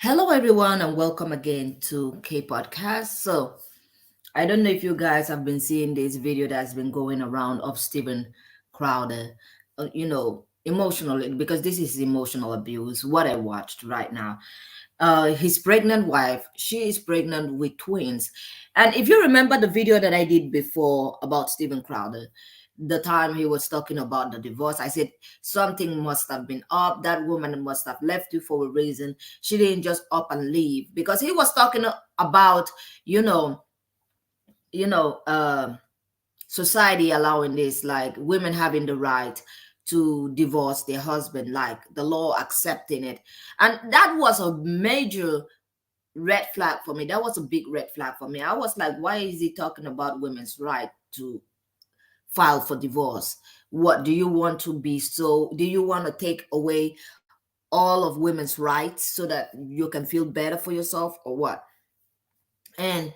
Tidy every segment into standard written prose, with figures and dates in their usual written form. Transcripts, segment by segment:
Hello, everyone, and welcome again to K Podcast. I don't know if you guys have been seeing this video that's been going around of Stephen Crowder, emotionally, because this is emotional abuse. What I watched right now, his pregnant wife, she is pregnant with twins. And if you remember the video that I did before about Stephen Crowder, the time he was talking about the divorce, I said something must have been up. That woman must have left you for a reason. She didn't just up and leave, because he was talking about, you know, you know, uh, society allowing this, like women having the right to divorce their husband, like the law accepting it. And that was a major red flag for me. That was a big red flag for me. I was like, why is he talking about women's right to file for divorce? What do you want to be? So do you want to take away all of women's rights so that you can feel better for yourself, or what? And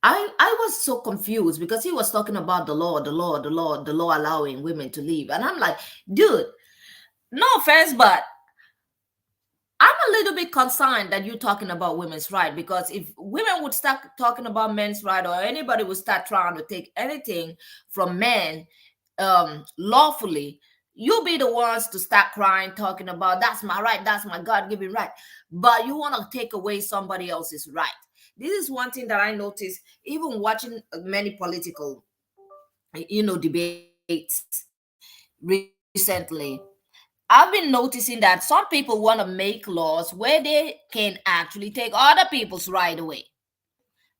I was so confused because he was talking about the law allowing women to leave. And I'm like, dude, no offense, but I'm a little bit concerned that you're talking about women's right, because if women would start talking about men's right, or anybody would start trying to take anything from men lawfully, you'll be the ones to start crying, talking about that's my right, that's my God-given right. But you want to take away somebody else's right. This is one thing that I noticed, even watching many political, debates recently. I've been noticing that some people want to make laws where they can actually take other people's right away.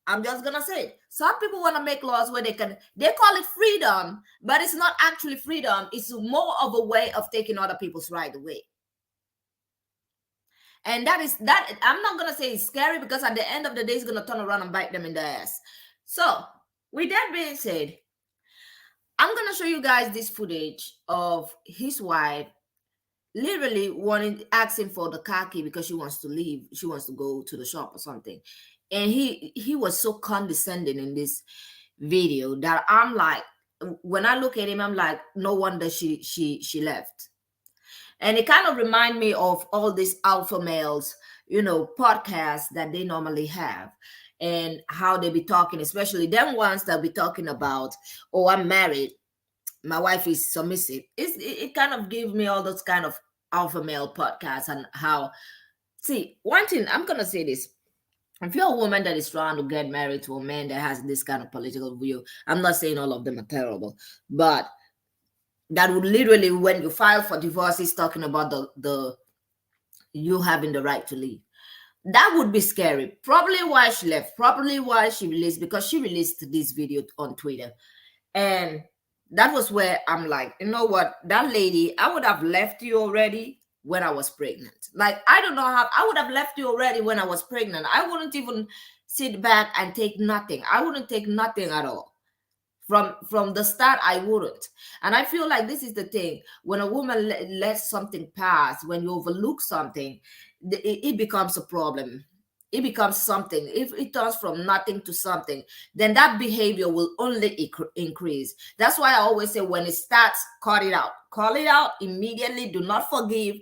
I'm just gonna say it. Some people want to make laws where they call it freedom, but it's not actually freedom. It's more of a way of taking other people's right away. And that I'm not gonna say it's scary, because at the end of the day, it's gonna turn around and bite them in the ass. So, with that being said, I'm gonna show you guys this footage of his wife literally wanting asking for the car key because she wants to leave. She wants to go to the shop or something. And he was so condescending in this video that I'm like, when I look at him, I'm like, no wonder she left. And it kind of remind me of all these alpha males, podcasts that they normally have, and how they be talking, especially them ones that be talking about, oh, I'm married, my wife is submissive. It kind of gives me all those kind of alpha male podcasts. And how, see, one thing I'm gonna say this: if you're a woman that is trying to get married to a man that has this kind of political view, I'm not saying all of them are terrible, but that would literally, when you file for divorce, is talking about the you having the right to leave. That would be scary. Probably why she left. Probably why she released, because she released this video on Twitter. And that was where I'm like, you know what, that lady, I would have left you already when I was pregnant. Like, I don't know how I would have left you already when I was pregnant. I wouldn't even sit back and take nothing. I wouldn't take nothing at all. From the start, I wouldn't. And I feel like this is the thing: when a woman lets something pass, when you overlook something, it becomes a problem. It becomes something. If it turns from nothing to something, then that behavior will only increase. That's why I always say, when it starts, cut it out. Call it out immediately. Do not forgive.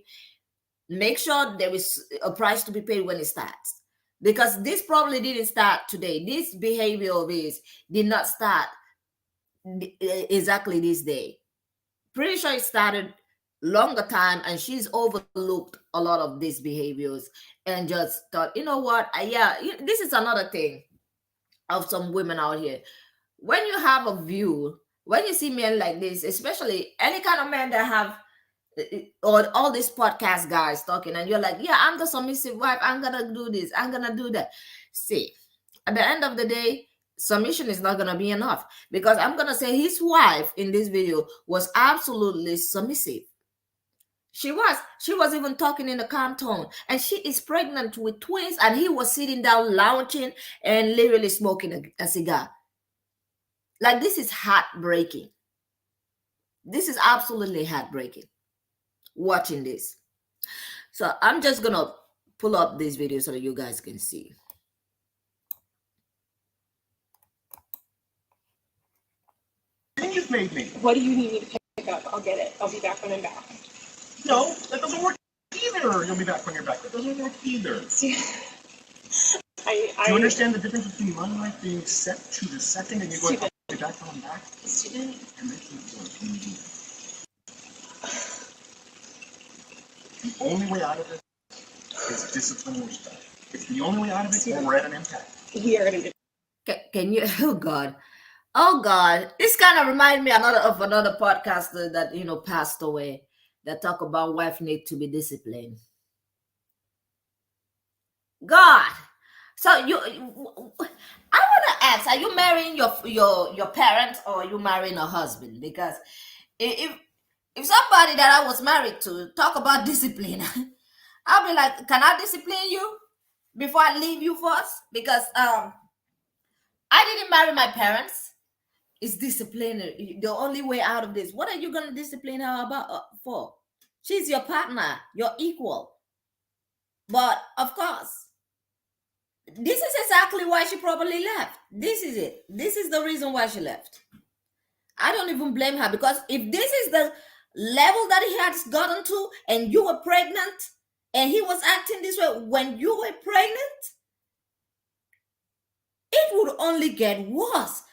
Make sure there is a price to be paid when it starts, because this probably didn't start today. This behavior of his did not start exactly this day. Pretty sure it started longer time, and she's overlooked a lot of these behaviors and just thought, you know what, this is another thing of some women out here. When you have a view, when you see men like this, especially any kind of men that have or all these podcast guys talking, and you're like, yeah, I'm the submissive wife, I'm gonna do this, I'm gonna do that. See, at the end of the day, submission is not gonna be enough, because I'm gonna say his wife in this video was absolutely submissive. She was even talking in a calm tone, and she is pregnant with twins, and he was sitting down lounging and literally smoking a cigar. Like, this is heartbreaking. This is absolutely heartbreaking watching this. So I'm just gonna pull up this video so that you guys can see. You've made me. What do you need me to pick up? I'll get it. I'll be back when I'm back. No, that doesn't work either. You'll be back when you're back. That doesn't work either. Do you understand the difference between my life being set to the second and you going, Steven. I'll be back, coming back? Steven, You're making it work when you do that. The only way out of it is discipline and respect. It's the only way out of it, or we're at an impasse. we are gonna do. Can you? Oh God! This kind of reminds me of another podcaster that passed away. That talk about wife need to be disciplined. God. So I want to ask: are you marrying your parents, or are you marrying a husband? Because if somebody that I was married to talk about discipline, I'll be like, can I discipline you before I leave you first? Because I didn't marry my parents. It's discipline. The only way out of this. What are you gonna discipline her about for? She's your partner, your equal. But of course, this is exactly why she probably left. This is it. This is the reason why she left. I don't even blame her, because if this is the level that he has gotten to, and you were pregnant, and he was acting this way when you were pregnant, it would only get worse.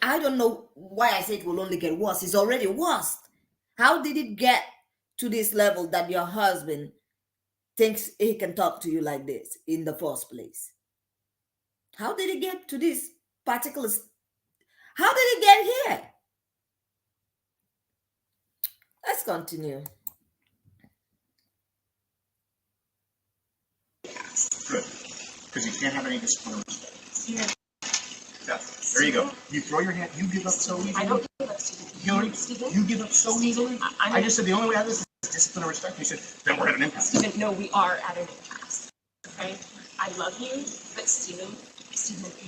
I don't know why I say it will only get worse. It's already worse. How did it get to this level that your husband thinks he can talk to you like this in the first place? How did it get to this particular? How did it get here? Let's continue. Good. Because you can't have any discipline or respect. Yeah. There you go. You throw your hand, you give up so easily. I don't give up, Steven. You give up so easily. I just said the only way out of this is discipline and respect. You said, then we're at an impasse. Steven, no, we are at an impasse. Okay? I love you, but Steven,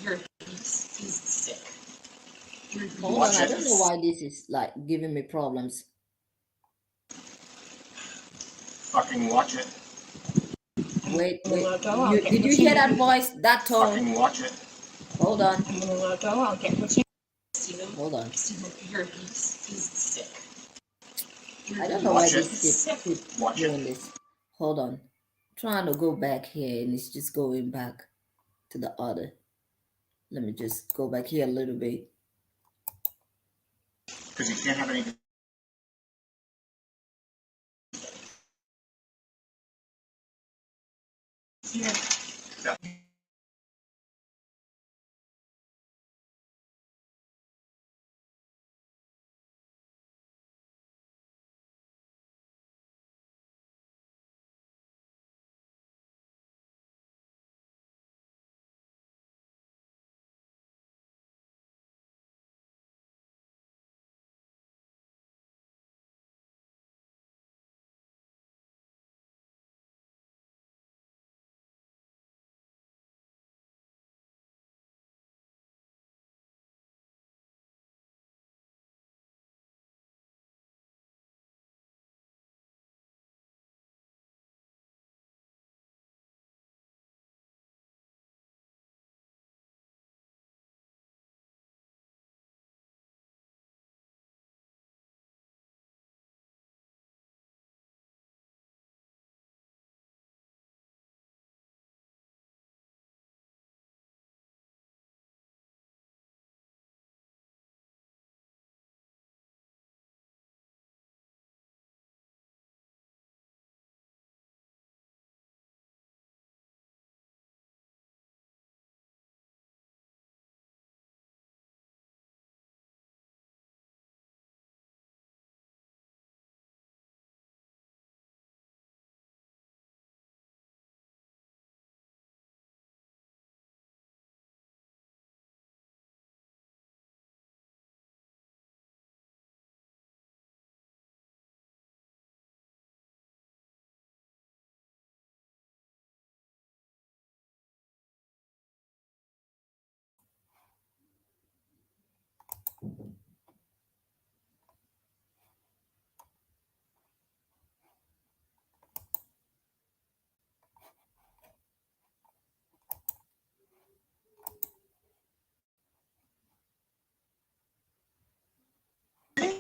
your piece is sick. Hold on, I don't know why this is like giving me problems. Fucking watch it. Wait. Did you hear that voice? That tone? Fucking watch it. Hold on. I'm gonna let go. I'll get what you. Steven. Hold on. Steven, your piece is sick. I don't know why Watch it. this keeps Watch doing it. this. Hold on. Trying to go back here, and it's just going back to the other. Let me just go back here a little bit. Because you can't have any. Yeah. Yeah.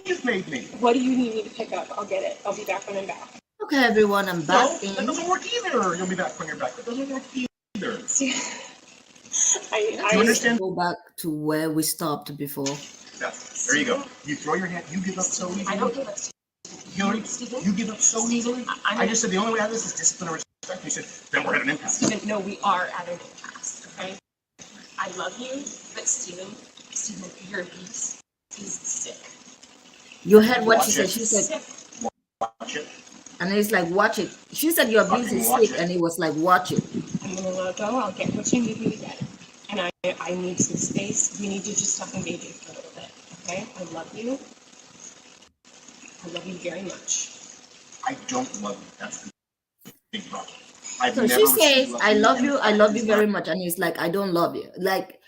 You've made me. What do you need me to pick up? I'll get it. I'll be back when I'm back. Okay, everyone, I'm No, back that in. doesn't work either. You'll be back when you're back. That doesn't work either. you understand? Go back to where we stopped before. Yeah, there you go. You throw your hand. You give up so easily. I don't give up. Hillary, Stephen? you give up so easily. I just said the only way out of this is discipline and respect. You said then we're at an impasse. Stephen, no, we are at an impasse, okay? I love you, but Stephen, your abuse is sick. You heard what Watch she said. it. She said, Sick. Watch it. and it's like, watch it. She said your abuse Fucking is watch sick, it. and it was like, watch it. I'm gonna let go. I'll get what you need me to get. And I need some space. We need to just fucking baby for a little bit, okay? I love you. I love you very much. I don't love you. That's the big problem. I've So never she received says, I love and you, the I fact love is you not- very much. And he's like, I don't love you. Like,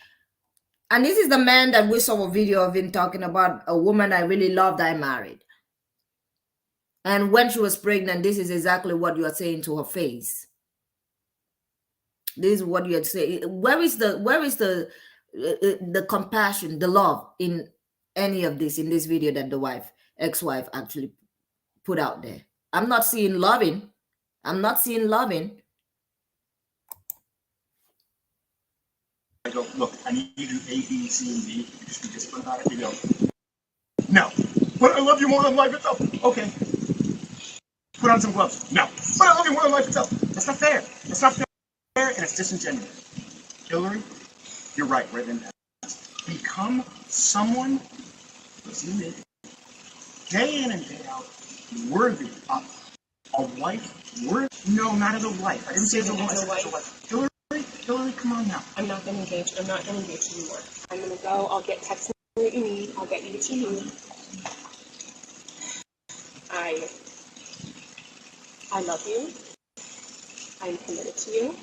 and this is the man that we saw a video of him talking about a woman I really loved, I married. And when she was pregnant, this is exactly what you are saying to her face. This is what you are saying. Where is the compassion, the love in any of this, in this video that the ex-wife actually put out there? I'm not seeing loving. I'm not seeing loving. I go, look, I need you to do A, B, C, and D. You just be disciplined about it. You go, no. But I love you more than life itself. Okay. Put on some gloves. No. But I love you more than life itself. That's not fair. That's not fair, and it's disingenuous. Hillary, you're right. We're in that. Become someone, listen to me, day in and day out, worthy of a wife. No, not as a wife. I didn't say as a wife. As a wife. Hillary, come on now. I'm not gonna engage. I'm not gonna engage anymore. I'm gonna go. I'll get text what you need. I'll get you what you need. I love you. I'm committed to you.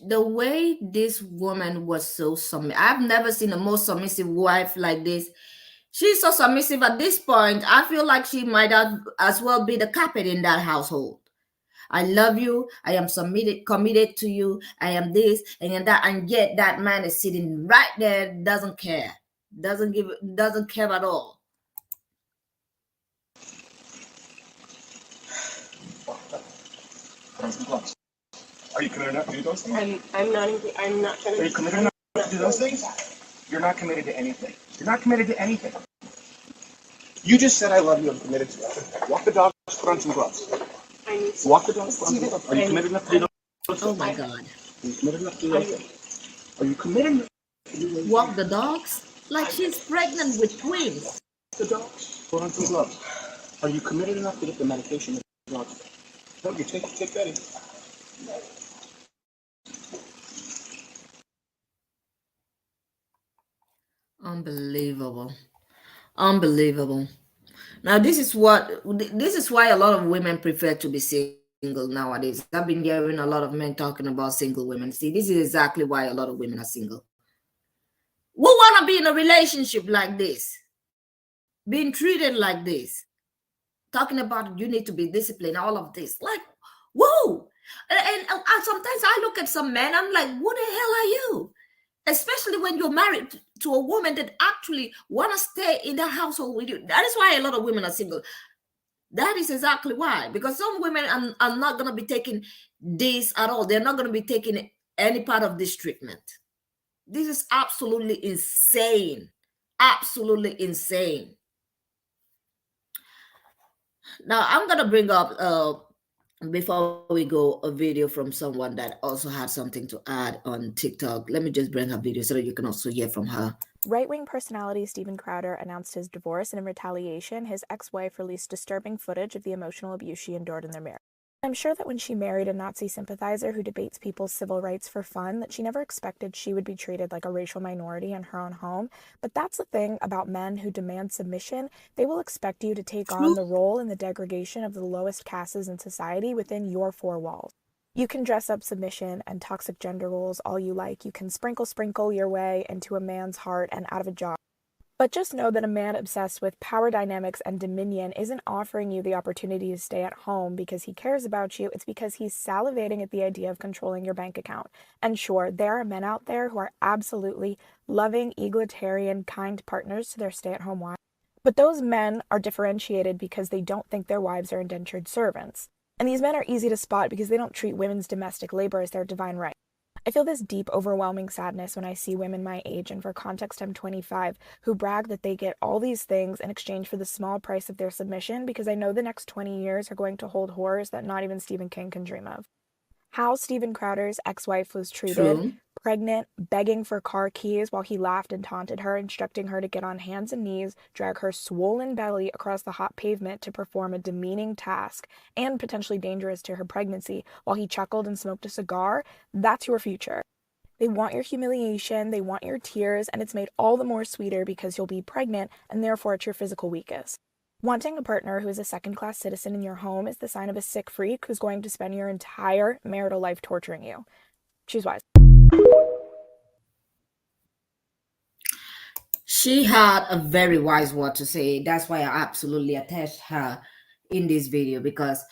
The way this woman was so submissive, I've never seen a more submissive wife like this. She's so submissive at this point. I feel like she might have as well be the carpet in that household. I love you. I am committed to you. I am this and that, and yet that man is sitting right there, doesn't care, doesn't care at all. Put on some gloves. Are you committed enough to do those things? I'm not trying to. Are you committed enough to do those things? You're not committed to anything. You're not committed to anything. You just said I love you. I'm committed to you. Walk the dogs. Put on some gloves. Walk the dogs. Put on some gloves. Are you committed enough to do those things? Oh my God. Are you committed enough to do those things? Are you committed enough to do those things? Walk the dogs? Like she's pregnant with twins. The dogs. Put on some gloves. Are you committed enough to get the medication? The dogs. No, you take Betty. Unbelievable. Unbelievable. Now this is why a lot of women prefer to be single nowadays. I've been hearing a lot of men talking about single women. See, this is exactly why a lot of women are single. We want to be in a relationship like this, being treated like this, talking about you need to be disciplined, all of this. Like, whoa. And sometimes I look at some men, I'm like, what the hell are you? Especially when you're married to a woman that actually want to stay in the household with you. That is why a lot of women are single. That is exactly why. Because some women are not going to be taking this at all. They're not going to be taking any part of this treatment. This is absolutely insane. Absolutely insane. Now, I'm going to bring up, before we go, a video from someone that also had something to add on TikTok. Let me just bring her video so that you can also hear from her. Right-wing personality Steven Crowder announced his divorce, and in retaliation, his ex-wife released disturbing footage of the emotional abuse she endured in their marriage. I'm sure that when she married a Nazi sympathizer who debates people's civil rights for fun, that she never expected she would be treated like a racial minority in her own home. But that's the thing about men who demand submission. They will expect you to take on the role in the degradation of the lowest castes in society within your four walls. You can dress up submission and toxic gender roles all you like. You can sprinkle your way into a man's heart and out of a job. But just know that a man obsessed with power dynamics and dominion isn't offering you the opportunity to stay at home because he cares about you. It's because he's salivating at the idea of controlling your bank account. And sure, there are men out there who are absolutely loving, egalitarian, kind partners to their stay-at-home wives. But those men are differentiated because they don't think their wives are indentured servants. And these men are easy to spot because they don't treat women's domestic labor as their divine right. I feel this deep, overwhelming sadness when I see women my age, and for context, I'm 25, who brag that they get all these things in exchange for the small price of their submission, because I know the next 20 years are going to hold horrors that not even Stephen King can dream of. How Steven Crowder's ex-wife was treated, True. pregnant, begging for car keys while he laughed and taunted her, instructing her to get on hands and knees, drag her swollen belly across the hot pavement to perform a demeaning task and potentially dangerous to her pregnancy while he chuckled and smoked a cigar, that's your future. They want your humiliation, they want your tears, and it's made all the more sweeter because you'll be pregnant and therefore at your physical weakest. Wanting a partner who is a second-class citizen in your home is the sign of a sick freak who's going to spend your entire marital life torturing you. Choose wise. She had a very wise word to say. That's why I absolutely attached her in this video, because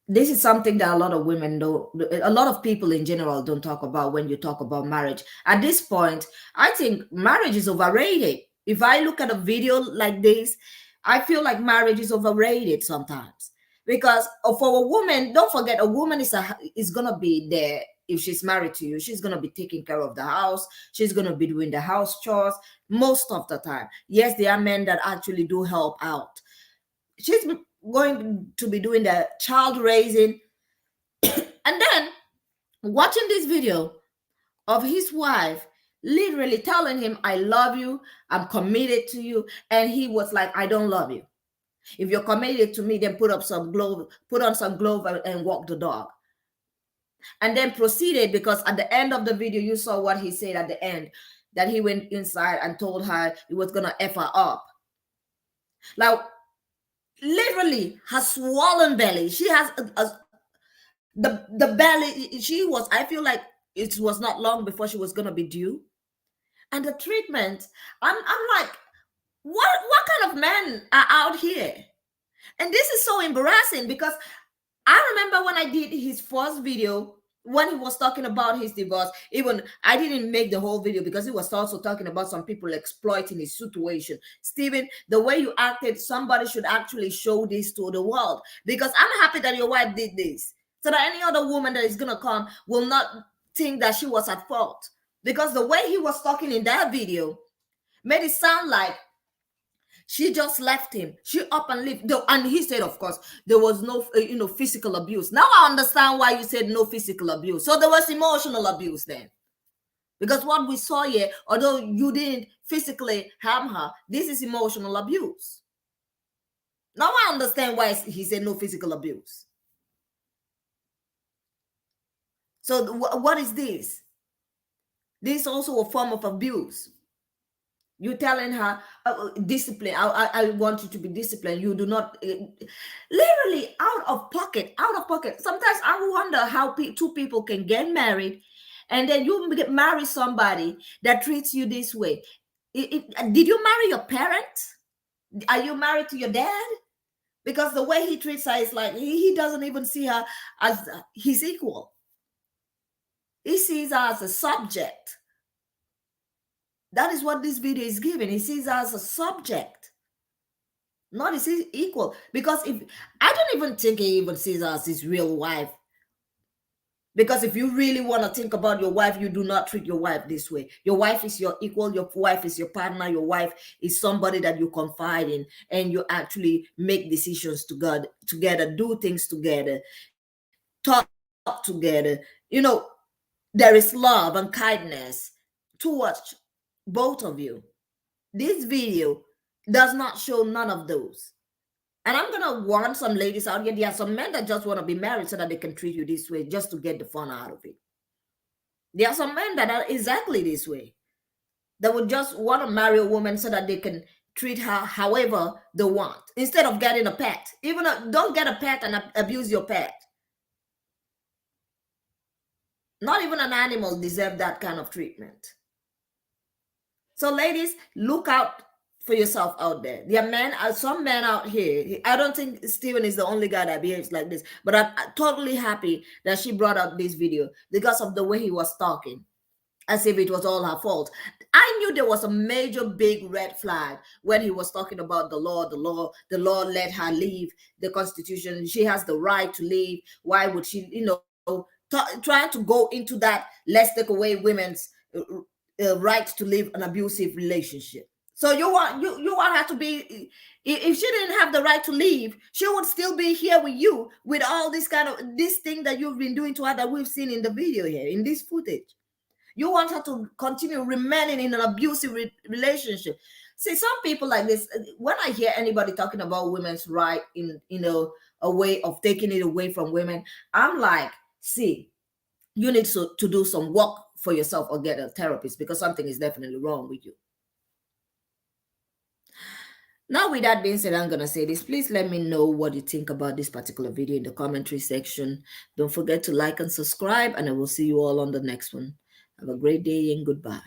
this is something that a lot of women don't, a lot of people in general don't talk about when you talk about marriage. At this point, I think marriage is overrated. If I look at a video like this, I feel like marriage is overrated sometimes, because for a woman, don't forget, a woman is gonna be there. If she's married to you, she's gonna be taking care of the house. She's gonna be doing the house chores most of the time. Yes, there are men that actually do help out. She's going to be doing the child raising. And then watching this video of his wife literally telling him, I love you, I'm committed to you. And he was like, I don't love you. If you're committed to me, then put on some glove and walk the dog. And then proceeded, because at the end of the video, you saw what he said at the end, that he went inside and told her he was gonna F her up. Like, literally, her swollen belly. She has the belly. She was. I feel like it was not long before she was gonna be due, and the treatment. I'm like, what kind of men are out here? And this is so embarrassing, because I remember when I did his first video, when he was talking about his divorce. Even I didn't make the whole video because he was also talking about some people exploiting his situation. Stephen, the way you acted, somebody should actually show this to the world, because I'm happy that your wife did this, so that any other woman that is gonna come will not think that she was at fault. Because the way he was talking in that video made it sound like she just left him. She up and left. And he said, of course, there was no, physical abuse. Now I understand why you said no physical abuse. So there was emotional abuse then. Because what we saw here, although you didn't physically harm her, this is emotional abuse. Now I understand why he said no physical abuse. So what is this? This is also a form of abuse. You're telling her, discipline. I want you to be disciplined. You do not, literally out of pocket. Sometimes I wonder how two people can get married, and then you marry somebody that treats you this way. Did you marry your parent? Are you married to your dad? Because the way he treats her is like he doesn't even see her as his equal. He sees her as a subject. That is what this video is giving. He sees her as a subject, not as his equal. Because if I don't even think he even sees her as his real wife. Because if you really want to think about your wife, you do not treat your wife this way. Your wife is your equal. Your wife is your partner. Your wife is somebody that you confide in, and you actually make decisions together, do things together, talk together. There is love and kindness towards both of you. This video does not show none of those. And I'm going to warn some ladies out here. There are some men that just want to be married so that they can treat you this way just to get the fun out of it. There are some men that are exactly this way. They would just want to marry a woman so that they can treat her however they want, instead of getting a pet. Even don't get a pet and abuse your pet. Not even an animal deserves that kind of treatment. So ladies, look out for yourself out there. There are some men out here. I don't think Steven is the only guy that behaves like this, but I'm totally happy that she brought up this video because of the way he was talking, as if it was all her fault. I knew there was a major big red flag when he was talking about the law. The law let her leave the Constitution. She has the right to leave. Why would she, trying to go into that, let's take away women's right to live an abusive relationship. So you want her to be, if she didn't have the right to leave, she would still be here with you with all this kind of this thing that you've been doing to her that we've seen in the video here, in this footage. You want her to continue remaining in an abusive relationship. See, some people like this, when I hear anybody talking about women's right in a way of taking it away from women, I'm like, see, you need to do some work for yourself or get a therapist, because something is definitely wrong with you. Now, with that being said, I'm going to say this. Please let me know what you think about this particular video in the commentary section. Don't forget to like and subscribe, and I will see you all on the next one. Have a great day and goodbye.